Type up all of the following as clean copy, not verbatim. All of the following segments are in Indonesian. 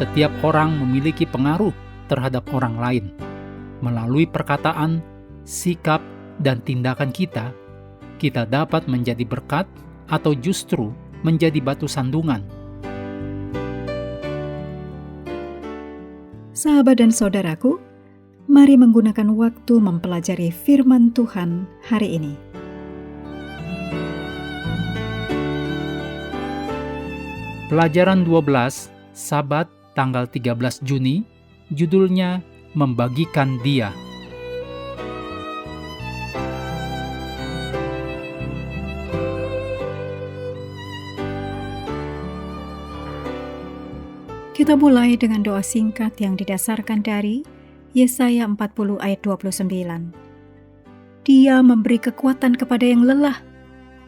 Setiap orang memiliki pengaruh terhadap orang lain. Melalui perkataan, sikap, dan tindakan kita dapat menjadi berkat atau justru menjadi batu sandungan. Sahabat dan saudaraku, mari menggunakan waktu mempelajari firman Tuhan hari ini. Pelajaran 12, Sabat tanggal 13 Juni, judulnya Membagikan Dia. Kita mulai dengan doa singkat yang didasarkan dari Yesaya 40 ayat 29. Dia memberi kekuatan kepada yang lelah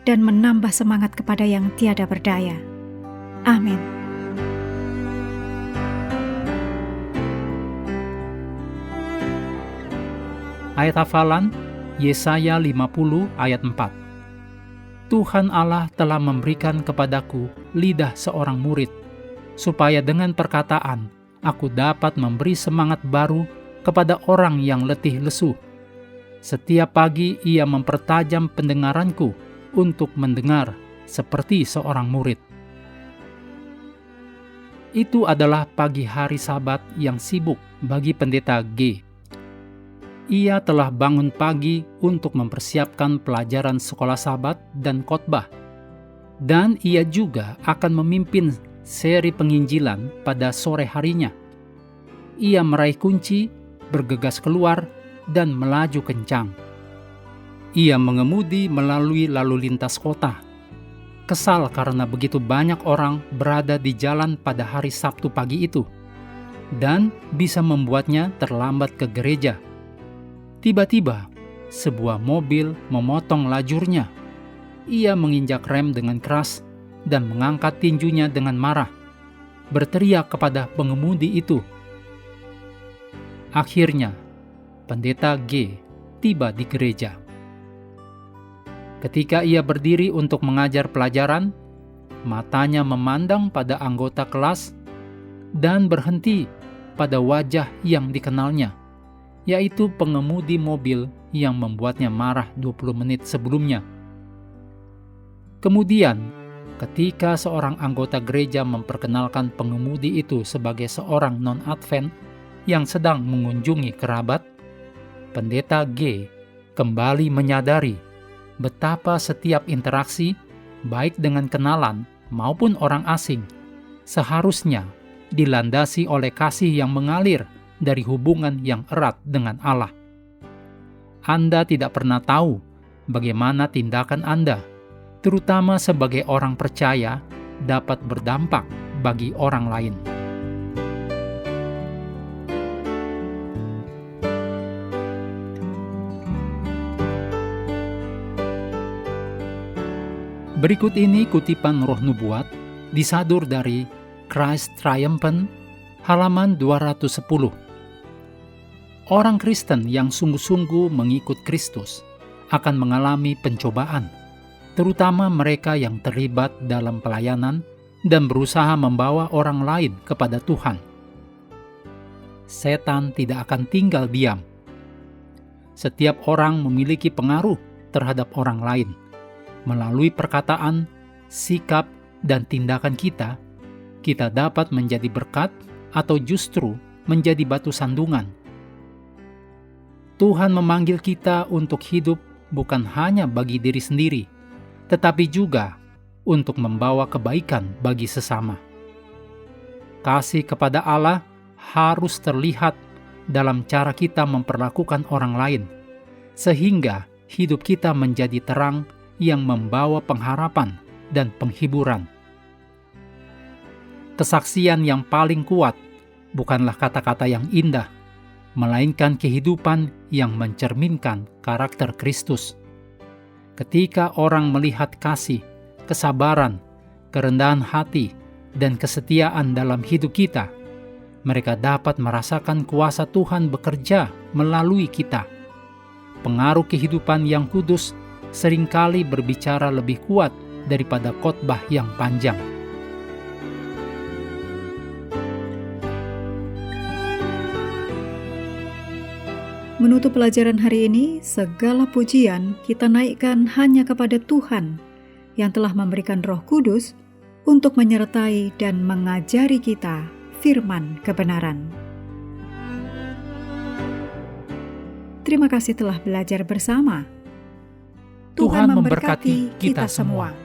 dan menambah semangat kepada yang tiada berdaya. Amin. Ayat hafalan Yesaya 50 ayat 4. Tuhan Allah telah memberikan kepadaku lidah seorang murid, supaya dengan perkataan aku dapat memberi semangat baru kepada orang yang letih lesu. Setiap pagi ia mempertajam pendengaranku untuk mendengar seperti seorang murid. Itu adalah pagi hari Sabat yang sibuk bagi pendeta G. Ia telah bangun pagi untuk mempersiapkan pelajaran sekolah Sabat dan khotbah. Dan ia juga akan memimpin seri penginjilan pada sore harinya. Ia meraih kunci, bergegas keluar, dan melaju kencang. Ia mengemudi melalui lalu lintas kota. Kesal karena begitu banyak orang berada di jalan pada hari Sabtu pagi itu, dan bisa membuatnya terlambat ke gereja. Tiba-tiba, sebuah mobil memotong lajurnya. Ia menginjak rem dengan keras dan mengangkat tinjunya dengan marah, berteriak kepada pengemudi itu. Akhirnya, pendeta G tiba di gereja. Ketika ia berdiri untuk mengajar pelajaran, matanya memandang pada anggota kelas dan berhenti pada wajah yang dikenalnya, yaitu pengemudi mobil yang membuatnya marah 20 menit sebelumnya. Kemudian, ketika seorang anggota gereja memperkenalkan pengemudi itu sebagai seorang non-Advent yang sedang mengunjungi kerabat, pendeta G kembali menyadari betapa setiap interaksi, baik dengan kenalan maupun orang asing, seharusnya dilandasi oleh kasih yang mengalir dari hubungan yang erat dengan Allah. Anda tidak pernah tahu bagaimana tindakan Anda, terutama sebagai orang percaya, dapat berdampak bagi orang lain. Berikut ini kutipan Roh Nubuat disadur dari Christ Triumphant, halaman 210. Orang Kristen yang sungguh-sungguh mengikut Kristus akan mengalami pencobaan, terutama mereka yang terlibat dalam pelayanan dan berusaha membawa orang lain kepada Tuhan. Setan tidak akan tinggal diam. Setiap orang memiliki pengaruh terhadap orang lain. Melalui perkataan, sikap, dan tindakan kita dapat menjadi berkat atau justru menjadi batu sandungan. Tuhan memanggil kita untuk hidup bukan hanya bagi diri sendiri, tetapi juga untuk membawa kebaikan bagi sesama. Kasih kepada Allah harus terlihat dalam cara kita memperlakukan orang lain, sehingga hidup kita menjadi terang yang membawa pengharapan dan penghiburan. Kesaksian yang paling kuat bukanlah kata-kata yang indah, melainkan kehidupan yang mencerminkan karakter Kristus. Ketika orang melihat kasih, kesabaran, kerendahan hati, dan kesetiaan dalam hidup kita, mereka dapat merasakan kuasa Tuhan bekerja melalui kita. Pengaruh kehidupan yang kudus seringkali berbicara lebih kuat daripada khotbah yang panjang. Menutup pelajaran hari ini, segala pujian kita naikkan hanya kepada Tuhan yang telah memberikan Roh Kudus untuk menyertai dan mengajari kita firman kebenaran. Terima kasih telah belajar bersama. Tuhan memberkati kita semua.